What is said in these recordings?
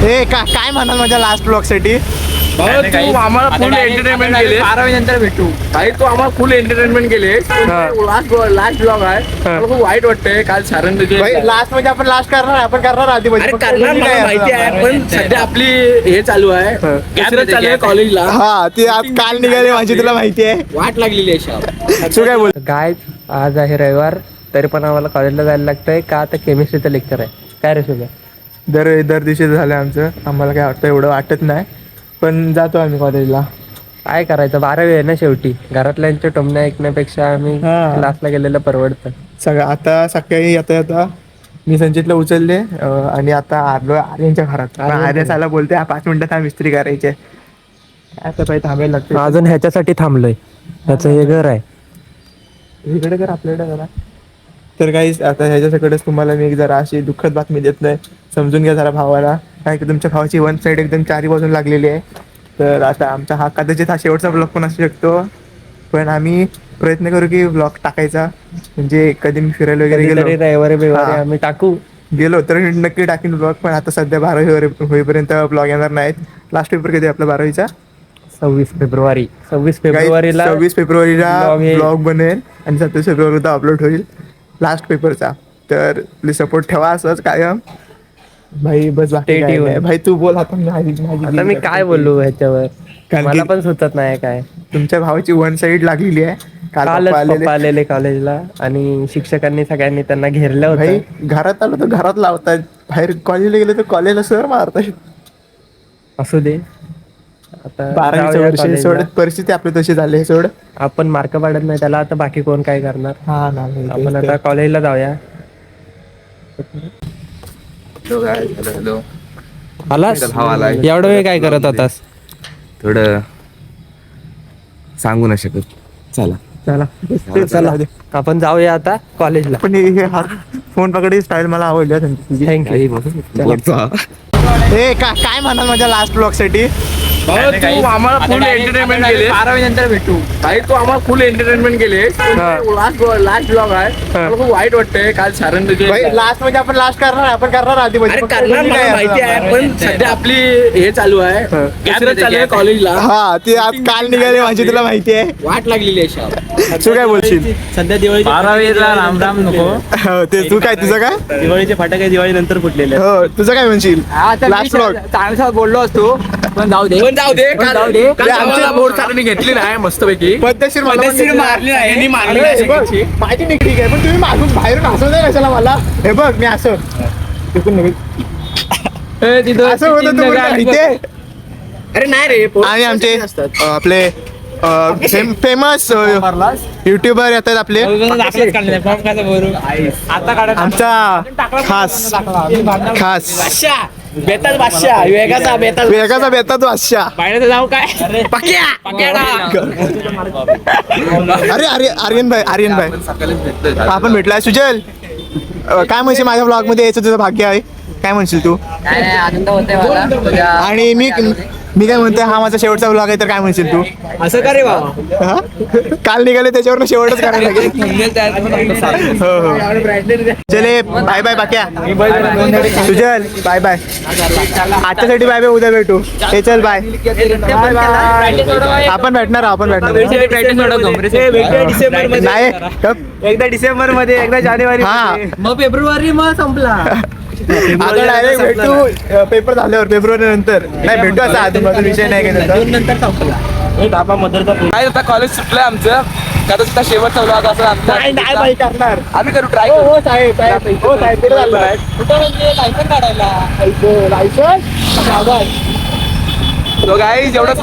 ए काय म्हणाल माझ्या लास्ट ब्लॉग साठी? तू आम्हाला फुल एंटरटेनमेंट केले. 12 नंतर भेटू भाई. तू आम्हाला फुल एंटरटेनमेंट केले. लास्ट ब्लॉग आहे. मला खूप वाईट वाटतंय. काल सारण लास्ट म्हणजे आपण लास्ट करणार, आपण करणार आधी करणार मला माहिती आहे. पण सध्या आपली हे चालू आहे, चालू आहे कॉलेजला. हा ते आज काल निघाले माझी, तुला माहिती आहे. वाट लागलेली आहे. तू काय बोल? गाय आज आहे रविवार, तरी पण आम्हाला कॉलेजला जायला लागतंय का? आता केमिस्ट्रीचं लेक्चर आहे. काय रे सुद्धा दर दिवशी झालं आमचं. आम्हाला काय वाटतं एवढं वाटत नाही, पण जातो आम्ही कॉलेजला. काय करायचं, 12वी आहे ना शेवटी. घरातल्यांच्या टोमण्या ऐकण्यापेक्षा आम्ही क्लासला गेलेलं परवडतं. सगळं आता सकाळी येता मी संचितला उचलले आणि आता आलो आर्यनच्या घरात. आर्यन साला बोलते 5 मिनिटात मिस्त्री करायचे. आता पाहिजे थांबायला लागतं. अजून ह्याच्यासाठी थांबलोय. ह्याचं हे घर आहे इकडे कर, आपल्याकडे जरा. तर काही आता ह्याच्याकडेच तुम्हाला मी जरा अशी दुःखद बातमी देत नाही, समजून घ्या जरा भावाला. काय की तुमच्या भावाची वन साईड एकदम 4 बाजून लागलेली आहे. तर आता आमचा हा कदाचित हा शेवटचा ब्लॉग पण असू शकतो, पण आम्ही प्रयत्न करू की ब्लॉग टाकायचा. म्हणजे कधी मी फिरायला वगैरे गेलो, रविवारी आम्ही टाकू गेलो तर नक्की टाकीन ब्लॉग. पण आता सध्या 12वी होईपर्यंत ब्लॉग येणार नाहीत. लास्ट पेपर कधी आपला 12वीचा? 26 फेब्रुवारी. 26 फेब्रुवारीला ब्लॉग बनेल आणि 27 फेब्रुवारीला अपलोड होईल लास्ट पेपरचा. तर प्लीज सपोर्ट ठेवा असंच कायम भाई. बस भाई तू बोल. आता मी काय बोलू ह्याच्यावर, मला पण सुचत नाही काय. तुमच्या भावाची वन साईड लागलेली आहे. कालच पप्पा आलेले कॉलेजला आणि शिक्षकांनी सगळ्यांनी त्यांना घेरलं भाई. होतं. घरात आलो तर घरात लावतात, बाहेर कॉलेजला गेले तर कॉलेजला सर मारतात. असू दे, आता 12वीचं वर्ष सोड, परिस्थिती आपली तशी झाली सोड. आपण मार्क पाडत नाही त्याला, आता बाकी कोण काय करणार. हा ना, आपण आता कॉलेजला जाऊया. आलास? एवढा वेळ काय करत होतास? थोडं सांगू नाही शकत. चला आपण जाऊया आता कॉलेजला. पण हे हा फोन पकडी स्टाईल मला आवडली. थँक्यू. काय म्हणाल माझ्या लास्ट ब्लॉग साठी? तू आम्हाला फुल एंटरटेनमेंट केले. 12 नंतर भेटू भाई. तू आम्हाला फुल एंटरटेनमेंट केले. लास्ट ब्लॉग आहे. मला खूप वाईट वाटतंय. काल सारण लास्ट म्हणजे आपण लास्ट करणार, आपण करणार आधी करणार मला माहिती आहे. पण सध्या आपली हे चालू आहे, चालू आहे कॉलेजला. हा ते आज काल निघाले माझी, तुला माहिती आहे. वाट लागलेली आहे. तू काय बोलशील? सध्या दिवाळी 12वीला राम राम नको. ते तू काय, तुझं काय? दिवाळीचे फटाके दिवाळी नंतर फुटलेले. हो, तुझं काय म्हणशील? लास्ट ब्लॉग चांगला बोललो असतो, पण जाऊ दे. आमच्या बोर्ड चालू घेतली नाही मस्तपैकी. पद्धतशीर मारली नाही. माझी निगडी काय, पण तुम्ही मागून बाहेरून हसवत नाही कशाला मला? हे बघ मी असं असं होतं तुम्हाला माहिती आहे? अरे नाही रे. आणि आमचे आपले फेमस युट्यूबर येतात आपले. आमचा खास बेताज बादशाह, वेगाचा बेताज बादशाह. पाहिजे जाऊ काय अरे आर्यन भाई आपण भेटलाय. सुजल काय म्हणशील? माझ्या ब्लॉग मध्ये यायचं तुझं भाग्य आहे. काय म्हणशील तू? आनंद होते मला. आणि मी काय म्हणते, हा माझा शेवटचा ब्लॉग आहे, तर काय म्हणशील तू? असं का रे बाबा? काल निघाले त्याच्यावर शेवटच करायला लागेल. चले बाय बाय बाक्या. Sujal bye bye. आजच्यासाठी बाय बाय. उद्या भेटू. हे चल बाय. आपण भेटणार नाही. एकदा डिसेंबर मध्ये, एकदा जानेवारी. हा मग फेब्रुवारी मग संपला. आता डायरेक्ट भेटू पेपर झाल्यावर, फेब्रुवारी नंतर नाही भेटू. असा आधीपासून विषय नाही नंतर संपला. काय आता कॉलेज सुटलंय आमचं. आता सुद्धा शेवटचा ब्लॉग असं आमचा. नाही बाई करणार. आम्ही करू ट्राय. हो साहेब कुठे चाललाय? लायसन काढायला. तो काय जेवढं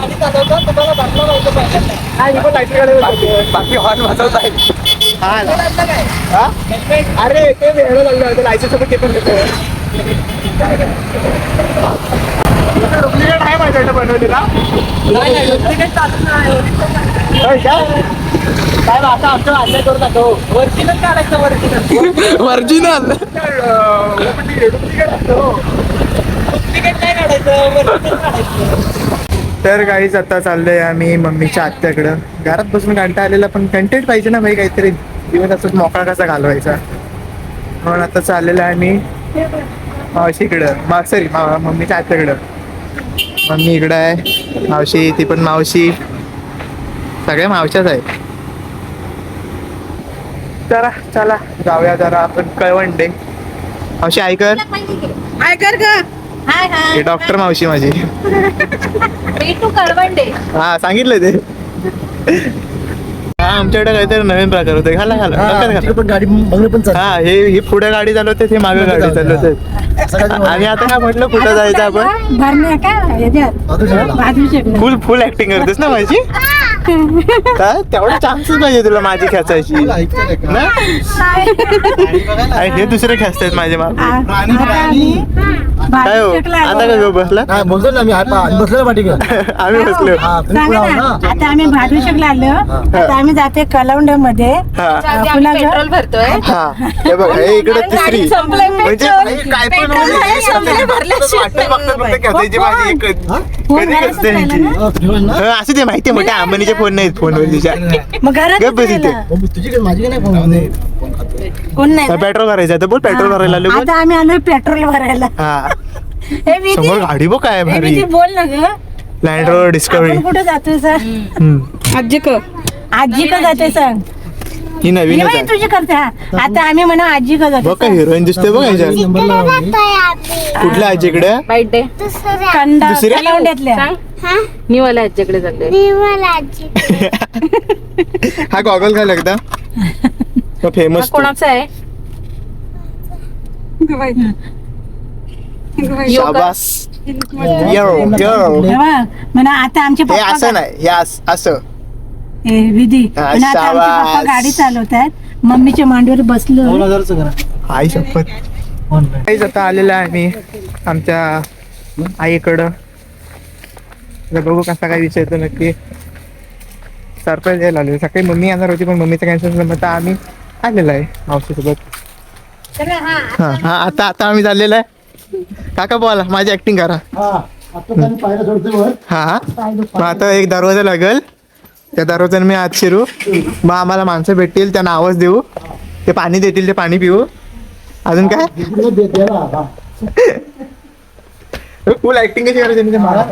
बाकी हॉर्न वाजवत आहे. अरे ते वेळ लागलं होतं लायसन्स सोबत. ते पण डुप्लिकेट आहे माझ्याकडे बनवलेला. काय आता आमचं अन्याय करू नका. वरतीनच काढायचं. ओरिजिनल डुप्लिकेट असतो. तिकीट नाही काढायचं. वरतीनच काढायचं. तर काहीच आता चाललंय आम्ही मम्मीच्या आत्याकडं. घरात बसून कंटाळा आलेला, पण कंटेंट पाहिजे ना भाई, काहीतरी दिवस असं मोकळा कसा घालवायचा. म्हणून आता चाललेला आहे मी मावशीकडं सॉरी मम्मीच्या आत्याकडं. मम्मी इकडं आहे, मावशी ती पण मावशी, सगळ्या मावशाच आहे. चला चला जाऊया जरा आपण कळवंडे. मावशी ऐकर, ऐकर का? हाय हाय हे डॉक्टर मावशी माझी. मी तू कळवंडे. हा सांगितलं ते. हा आमच्याकडे काहीतरी नवीन प्रकार होते. घाला घाला पण गाडी बघणं पण चालतं. हा हे पुढे गाडी चालवते, ते मागे गाडी चालवते. आणि आता काय म्हटलं कुठं जायचं आपण? भरणे का फुल फुल ऍक्टिंग करतेस ना माझी. काय तेवढा चान्सेस पाहिजे तुला माझी खेचायची ना. आणि हे दुसरे खेचतायत माझे मागे. काय हो आता का गो बसला? नाही बोलतो ना मी बसलो पाठी का आम्ही बसलो. आता आम्ही भादूशकला आलो. आता आम्ही जाते कलवंड्यामध्ये. पेट्रोल भरतोय. हा हे बघ हे इकडे तिसरी संपलंय म्हणजे काय पण पेट्रोल आहे, संपलंय, भरल्याशिवाय खेचायची माझी कधी खेचते यांची. असं ते माहितीये मोठ्या अंबानीचे फोन नाहीत फोनवर तिच्या. मग घरात गप बस इथे. तुझी काय माझी काय नाही कोण नाही. पेट्रोल भरायचं तर बोल पेट्रोल भरायला आलो बोल. आता आम्ही आलोय पेट्रोल भरायला. हा हे विधी, समोर गाडी बघ काय हे भारी. विधी बोल ना ग. Land rover discovery. आपण कुठे जातोय सर? आजी का जाते सांग. ही नवीन ही बाई तुझी करते. हा आता आम्ही म्हणा आजी का बघ जाते काय हिरोईन दिसते बघ ह्याच्यात. कुठल्या आजीकडे? बाईट डे कंडा दुसऱ्या? कलवंड्यातल्या. निवाला आजीकडे जाते. हा गॉगल काय लागता फेमस कोणाचा आहे? शाबास. यो यो तेव्हा म्हणा आता आमचे हे पप्पा असं नाही हे असं. हे विधी हा, म्हणा आता आमचे पप्पा शाबास. गाडी चालवतात. मम्मीच्या मांडीवर बसलो. 2000चं करा आई शपथ. काहीच आता आलेला आहे मी आमच्या आईकडं. आता बघू कसा काय विषय तो नक्की. सरप्राईज द्यायला आलो. सकाळी मम्मी येणार होती पण मम्मीचं कॅन्सल झालं. आता आम्ही आलेला आहे मावशीसोबत. हा हा आता आता आम्ही चाललेलो आहे. काका बोला माझी ऍक्टिंग करा. आता त्यांनी पायऱ्या सोडते वर. हा मग आता एक दरवाजा लागेल. त्या दरवाजाने मी आत शिरू. मग आम्हाला माणसं भेटतील त्यांना आवाज देऊ. ते पाणी देतील ते पाणी पिऊ. अजून काय इकडे द्यायला, हा. फुल ऍक्टिंग कशी करायची म्हणजे मला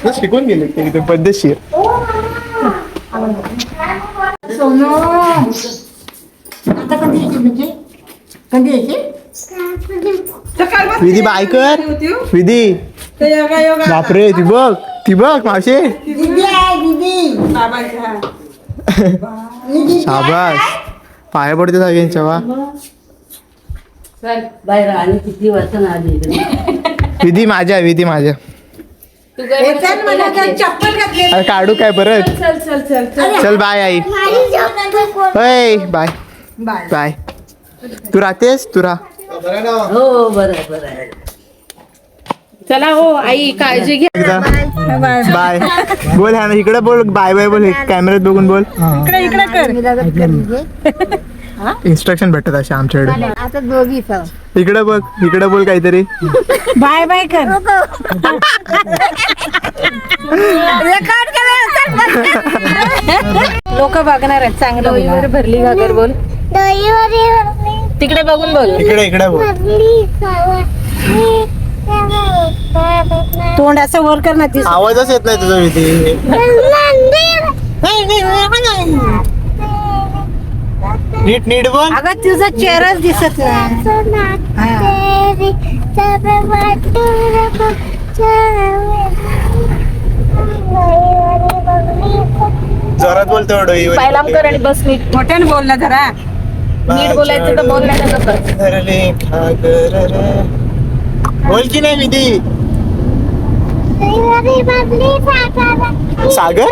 ते शिकून गेले ते एकदम पद्धतशीर. विधी बाय कर. विधी बापरे ती बघ मावशी. शाबास पाया पडते सगळ्यांच्या वा. विधी माझ्या चप्पल घातली. अरे काढू काय परत. चल बाय आई. Bye bye bye. तू राहतेस तू राह. चला हो आई काळजी घ्या. बाय बोल. ह्या इकडे बोल बाय बाय बोल. कॅमेऱ्यात बघून बोल. इन्स्ट्रक्शन भेटत अशा आमच्याकडे. आता दोघी इकडे बोल काहीतरी. बाय बाय कर. लोक बघणार आहेत चांगलं डोईवर भरली घागर बोल. तिकडे बघून बोल. इकडे बोल. तोंड असं वर कर ना. ती आवाजच येत नाही तुझा विधी. नीट बोल. अगं तुझा चेहराच दिसत जोरात बोलतो एवढं. पायलाम कर आणि बस नीट. मोठ्याने बोल ना जरा. नीट बोलायचं तर बोल नाही तर बोल की नाही विधी. सागर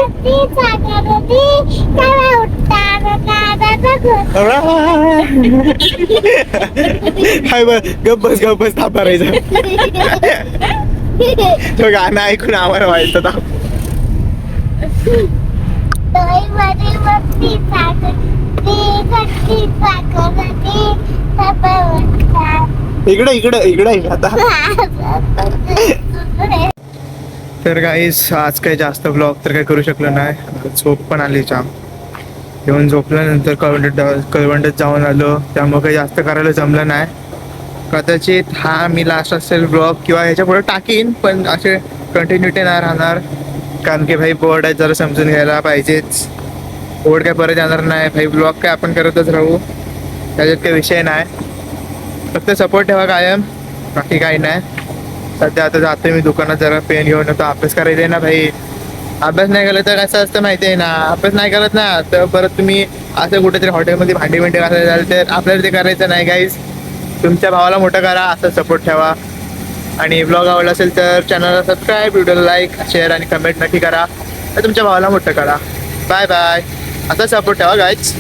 हाय गप बस थांबा राहायचं. तो गाणं ऐकून आम्हाला व्हायचं था. इकडे आता. तर गाईस आज काही जास्त ब्लॉग तर काही करू शकलो नाही. झोप पण आली जाम. येऊन झोपल्यानंतर कळवंडत जाऊन आलो त्यामुळे काही जास्त करायला जमलं नाही. कदाचित हा मी लास्ट असेल ब्लॉग किंवा ह्याच्या पुढे टाकीन, पण असे कंटिन्युटी नाही राहणार, कारण की भाई बोर्ड आहे, जरा समजून घ्यायला पाहिजेच. बोर्ड काय परत येणार नाही भाई, ब्लॉग काय आपण करतच राहू, त्याच्यात काही विषय नाही. फक्त सपोर्ट ठेवा कायम, बाकी काही नाही. सध्या आता जातो मी दुकानात, जरा पेन घेऊन येतो, अभ्यास करायचा आहे ना भाई. अभ्यास नाही केला तर कसं असतं माहिती आहे ना, अभ्यास नाही करत ना तर परत तुम्ही असं कुठेतरी हॉटेलमध्ये भांडी घासायला जाल तर आपल्याला ते करायचं नाही गाईज. तुमच्या भावाला मोठं करा, असं सपोर्ट ठेवा. आणि ब्लॉग आवडला असेल तर चॅनलला सबस्क्राईब, व्हिडिओला लाईक, शेअर आणि कमेंट नक्की करा. तर तुमच्या भावाला मोठं करा. Bye bye. असा सपोर्ट ठेवा गाईज.